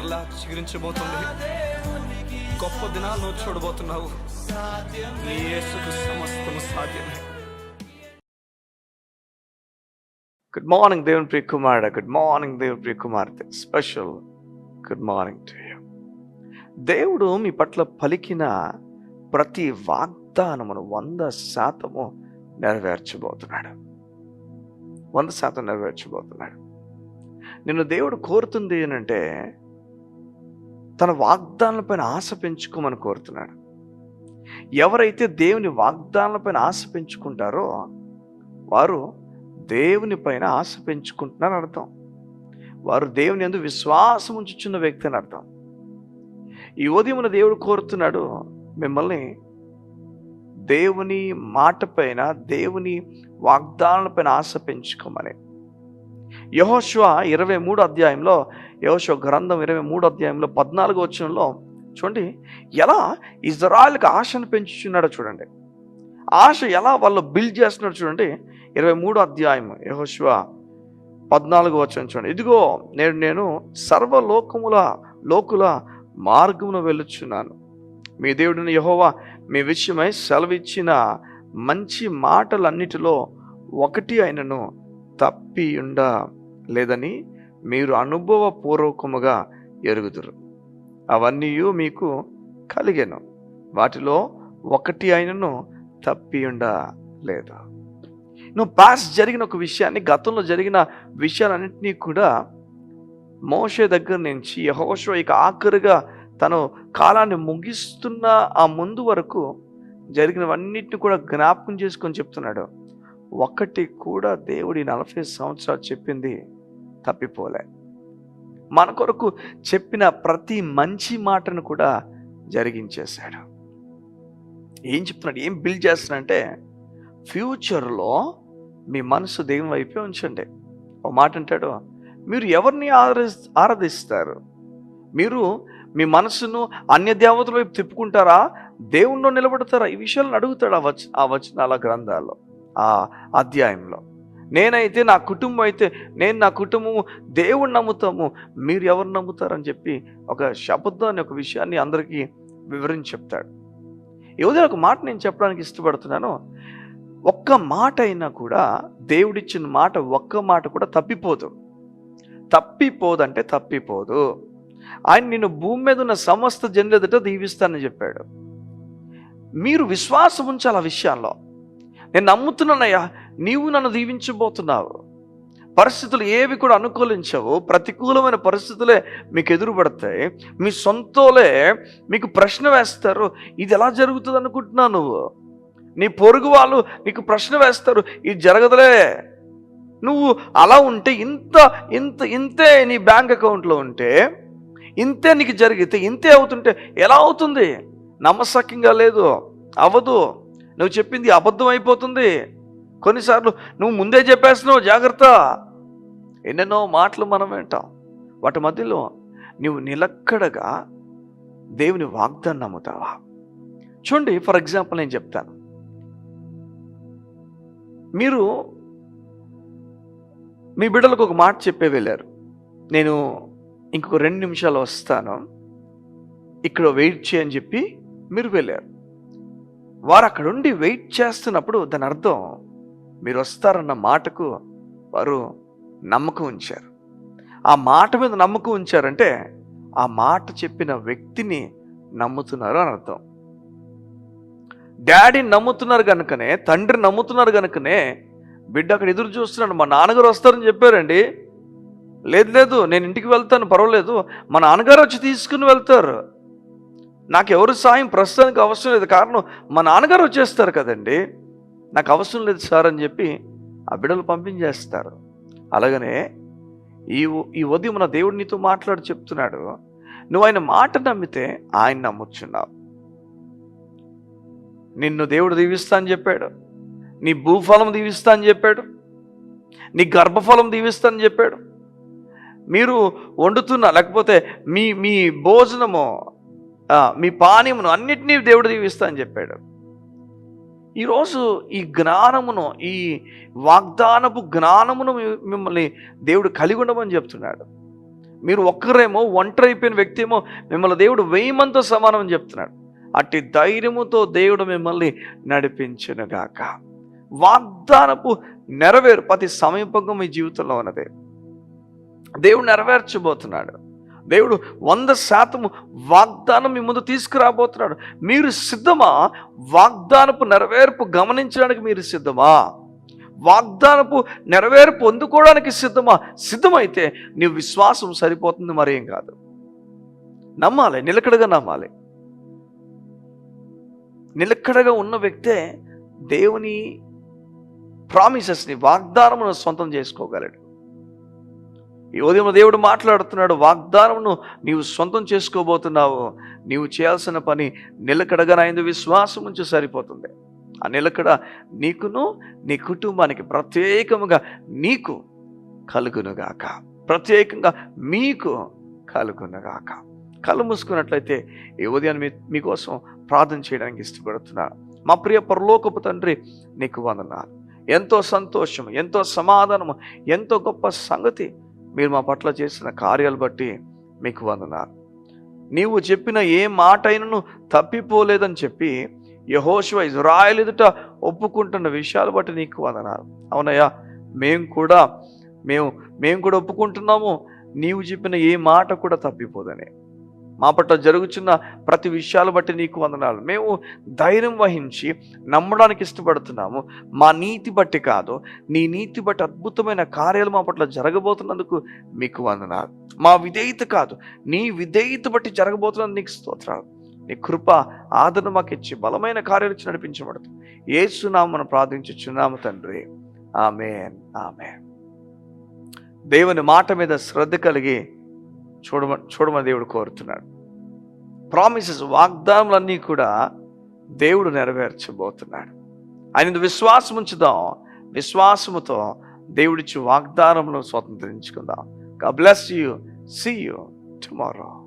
మరలా చిగురించబోతుంది. గొప్ప దినాలను చూడబోతున్నావు. నీ యేసుకు సమస్తము సాధ్యమే. గుడ్ మార్నింగ్ దేవుని ప్రియ కుమారుడు. గుడ్ మార్నింగ్ దేవుని ప్రియ కుమార్తె. Special good morning to you. దేవుడు మీ పట్ల పలికిన ప్రతి వాగ్దానమును 100% నెరవేర్చబోతున్నాడు. 100% నెరవేర్చబోతున్నాడు. నిన్ను దేవుడు కోరుతుంది ఏంటంటే తన వాగ్దానాలపైన ఆశ పెంచుకోమని కోరుతున్నాడు. ఎవరైతే దేవుని వాగ్దానాలపైన ఆశ పెంచుకుంటారో వారు దేవుని పైన ఆశ పెంచుకుంటున్నారని అర్థం. వారు దేవుని యందు విశ్వాసం ఉంచుచున్న వ్యక్తి అని అర్థం. ఈ ఉదయమున దేవుడు కోరుతున్నాడు మిమ్మల్ని దేవుని మాట పైన, దేవుని వాగ్దానాలపైన ఆశ పెంచుకోమని. యెహోషువ 23వ అధ్యాయంలో, యెహోషువ గ్రంథం 23వ అధ్యాయంలో 14వ వచనంలో చూడండి ఎలా ఇజ్రాయెల్కి ఆశను పెంచుచున్నాడో చూడండి. ఆశ ఎలా వాళ్ళు బిల్డ్ చేస్తున్నాడు చూడండి. 23వ అధ్యాయం యెహోషువ 14వ వచనం చూడండి. ఇదిగో నేను లోకుల మార్గమును వెళ్ళుచున్నాను. మీ దేవుడిని యెహోవా మీ విషయమై సెలవిచ్చిన మంచి మాటలన్నిటిలో ఒకటి అయినను తప్పియుండ లేదని మీరు అనుభవపూర్వకముగా ఎరుగుదురు. అవన్నీ మీకు కలిగెను, వాటిలో ఒకటి అయినను తప్పియుండ లేదు. నువ్వు పాస్ట్ జరిగిన ఒక విషయాన్ని, గతంలో జరిగిన విషయాలన్నింటినీ కూడా మోషే దగ్గర నుంచి యెహోషువ ఇక ఆఖరిగా తను కాలాన్ని ముగిస్తున్న ఆ ముందు వరకు జరిగినవన్నిటిని కూడా జ్ఞాపకం చేసుకొని చెప్తున్నాడు. ఒక్కటి కూడా దేవుడి 40 సంవత్సరాలు చెప్పింది తప్పిపోలే. మన కొరకు చెప్పిన ప్రతి మంచి మాటను కూడా జరిగించేశాడు. ఏం చెప్తున్నాడు, ఏం బిల్డ్ చేస్తున్నాడంటే ఫ్యూచర్లో మీ మనసు దేవుని వైపే ఉంచండి. ఒక మాట అంటాడు, మీరు ఎవరిని ఆరాధిస్తారు? మీరు మీ మనసును అన్య దేవతల వైపు తిప్పుకుంటారా, దేవుణ్ణి నిలబడతారా? ఈ విషయాలను అడుగుతాడు ఆ వచనాల గ్రంథాల్లో, ఆ అధ్యాయంలో. నేనైతే, నా కుటుంబం అయితే, నా కుటుంబము దేవుణ్ణి నమ్ముతాము, మీరు ఎవరు నమ్ముతారని చెప్పి ఒక శబ్దాన్ని, ఒక విషయాన్ని అందరికీ వివరించి చెప్తాడు. ఈ ఉదయం ఒక మాట నేను చెప్పడానికి ఇష్టపడుతున్నాను. ఒక్క మాట అయినా కూడా, దేవుడిచ్చిన మాట ఒక్క మాట కూడా తప్పిపోదంటే తప్పిపోదు. ఆయన నిన్ను భూమి మీద ఉన్న సమస్త జనులెదుట దీవిస్తానని చెప్పాడు. మీరు విశ్వాసం ఉంచాలి ఆ విషయాల్లో. నేను నమ్ముతున్నానయ్యా, నీవు నన్ను దీవించబోతున్నావు. పరిస్థితులు ఏవి కూడా అనుకూలించవు. ప్రతికూలమైన పరిస్థితులే మీకు ఎదురుపడతాయి. మీ సొంతోలే మీకు ప్రశ్న వేస్తారు, ఇది ఎలా జరుగుతుంది అనుకుంటున్నావు నువ్వు. నీ పొరుగు వాళ్ళు నీకు ప్రశ్న వేస్తారు, ఇది జరగదులే. నువ్వు అలా ఉంటే ఇంతే నీ బ్యాంక్ అకౌంట్లో ఉంటే, ఇంతే నీకు జరిగితే, ఇంతే అవుతుంటే ఎలా అవుతుంది? నమ్మశక్యంగా లేదు, అవ్వదు. నువ్వు చెప్పింది అబద్ధం అయిపోతుంది. కొన్నిసార్లు నువ్వు ముందే చెప్పేస్తున్నావు, జాగ్రత్త. ఎన్నెన్నో మాటలు మనం వింటాం. వాటి మధ్యలో నువ్వు నిలక్కడగా దేవుని వాగ్దానం నమ్ముతావా? చూడండి, ఫర్ ఎగ్జాంపుల్ నేను చెప్తాను. మీరు మీ బిడ్డలకు ఒక మాట చెప్పే వెళ్ళారు, నేను ఇంకొక 2 నిమిషాలు వస్తాను, ఇక్కడ వెయిట్ చేయని చెప్పి మీరు వెళ్ళారు. వారు అక్కడుండి వెయిట్ చేస్తున్నప్పుడు దాని అర్థం మీరు వస్తారన్న మాటకు వారు నమ్మకం ఉంచారు. ఆ మాట మీద నమ్మకం ఉంచారంటే ఆ మాట చెప్పిన వ్యక్తిని నమ్ముతున్నారు అని అర్థం. డాడీ నమ్ముతున్నారు కనుకనే, తండ్రి నమ్ముతున్నారు కనుకనే బిడ్డ అక్కడ ఎదురు చూస్తున్నాడు. మా నాన్నగారు వస్తారని చెప్పారండి, లేదు నేను ఇంటికి వెళ్తాను, పర్వాలేదు, మా నాన్నగారు వచ్చి తీసుకుని వెళ్తారు, నాకు ఎవరు సాయం ప్రస్తుతానికి అవసరం లేదు, కారణం మా నాన్నగారు వచ్చేస్తారు కదండి, నాకు అవసరం లేదు సార్ అని చెప్పి ఆ బిడ్డలు పంపించేస్తారు. అలాగనే ఈ ఉదయం మన దేవుడు నీతో మాట్లాడి చెప్తున్నాడు, నువ్వు ఆయన మాట నమ్మితే ఆయన నమ్ముచున్నావు. నిన్ను దేవుడు దీవిస్తా అని చెప్పాడు, నీ భూఫలం దీవిస్తా అని చెప్పాడు, నీ గర్భఫలం దీవిస్తా అని చెప్పాడు. మీరు వండుతున్న లేకపోతే మీ భోజనము, మీ పానీయమును అన్నిటినీ దేవుడు దీవిస్తా అని చెప్పాడు. ఈరోజు ఈ జ్ఞానమును, ఈ వాగ్దానపు జ్ఞానమును మిమ్మల్ని దేవుడు కలిగి ఉండమని చెప్తున్నాడు. మీరు ఒక్కరేమో ఒంటరి అయిపోయిన వ్యక్తి ఏమో మిమ్మల్ని దేవుడు 1000 మందితో సమానం అని చెప్తున్నాడు. అట్టి ధైర్యముతో దేవుడు మిమ్మల్ని నడిపించునుగాక. వాగ్దానపు నెరవేరు ప్రతి సమీపంగా మీ జీవితంలో ఉన్నది. దేవుడు నెరవేర్చబోతున్నాడు. దేవుడు 100% వాగ్దానం మీ ముందు తీసుకురాబోతున్నాడు. మీరు సిద్ధమా? వాగ్దానపు నెరవేర్పు గమనించడానికి మీరు సిద్ధమా? వాగ్దానపు నెరవేర్పు పొందుకోవడానికి సిద్ధమా? సిద్ధమైతే నీ విశ్వాసం సరిపోతుంది, మరేం కాదు. నమ్మాలి, నిలకడగా నమ్మాలి. నిలకడగా ఉన్న వ్యక్తే దేవుని ప్రామిసెస్ని, వాగ్దానమును సొంతం చేసుకోగలడు. ఈ ఉదయం దేవుడు మాట్లాడుతున్నాడు. వాగ్దానమును నీవు సొంతం చేసుకోబోతున్నావు. నీవు చేయాల్సిన పని నిలకడగా నాయందు విశ్వాసం ఉంచి సరిపోతుంది. ఆ నిలకడ నీకును నీ కుటుంబానికి ప్రత్యేకముగా నీకు కలుగునుగాక, ప్రత్యేకంగా మీకు కలుగునుగాక. కళ్ళు మూసుకున్నట్లయితే ఈ ఉదయాన్ని మీకోసం ప్రార్థన చేయడానికి ఇష్టపడుతున్నాను. మా ప్రియ పరలోకపు తండ్రి, నీకు వందనాలు. ఎంతో సంతోషం, ఎంతో సమాధానము, ఎంతో గొప్ప సంగతి మీరు మా పట్ల చేసిన కార్యాలు బట్టి మీకు వందనాలు. నీవు చెప్పిన ఏ మాట అయినను తప్పిపోలేదని చెప్పి యెహోషువ ఇజ్రాయేలు ఎదుట ఒప్పుకుంటున్న విషయాలు బట్టి నీకు వందనాలు. అవునయ్యా, మేము కూడా ఒప్పుకుంటున్నాము. నీవు చెప్పిన ఏ మాట కూడా తప్పిపోదని. మా పట్ల జరుగుతున్న ప్రతి విషయాలు బట్టి నీకు వందనాలు. మేము ధైర్యం వహించి నమ్మడానికి ఇష్టపడుతున్నాము. మా నీతి బట్టి కాదు, నీ నీతి బట్టి అద్భుతమైన కార్యాలు మా పట్ల జరగబోతున్నందుకు మీకు వందనాలు. మా విధేయత కాదు, నీ విధేయత బట్టి జరగబోతున్నందుకు నీకు స్తోత్రాలు. నీ కృప ఆదరణ మాకు ఇచ్చి బలమైన కార్యాలు ఇచ్చి నడిపించబడుతుంది. యేసు నామమున ప్రార్థించుచున్నాము తండ్రి, ఆమేన్, ఆమేన్. దేవుని మాట మీద శ్రద్ధ కలిగి చూడమని దేవుడు కోరుతున్నాడు. ప్రామిసెస్, వాగ్దానములన్నీ కూడా దేవుడు నెరవేర్చబోతున్నాడు. ఆయన విశ్వాసం ఉంచుదాం. విశ్వాసముతో దేవుడిచ్చి వాగ్దానములను స్వతంత్రించుకుందాం. God bless you. See you tomorrow.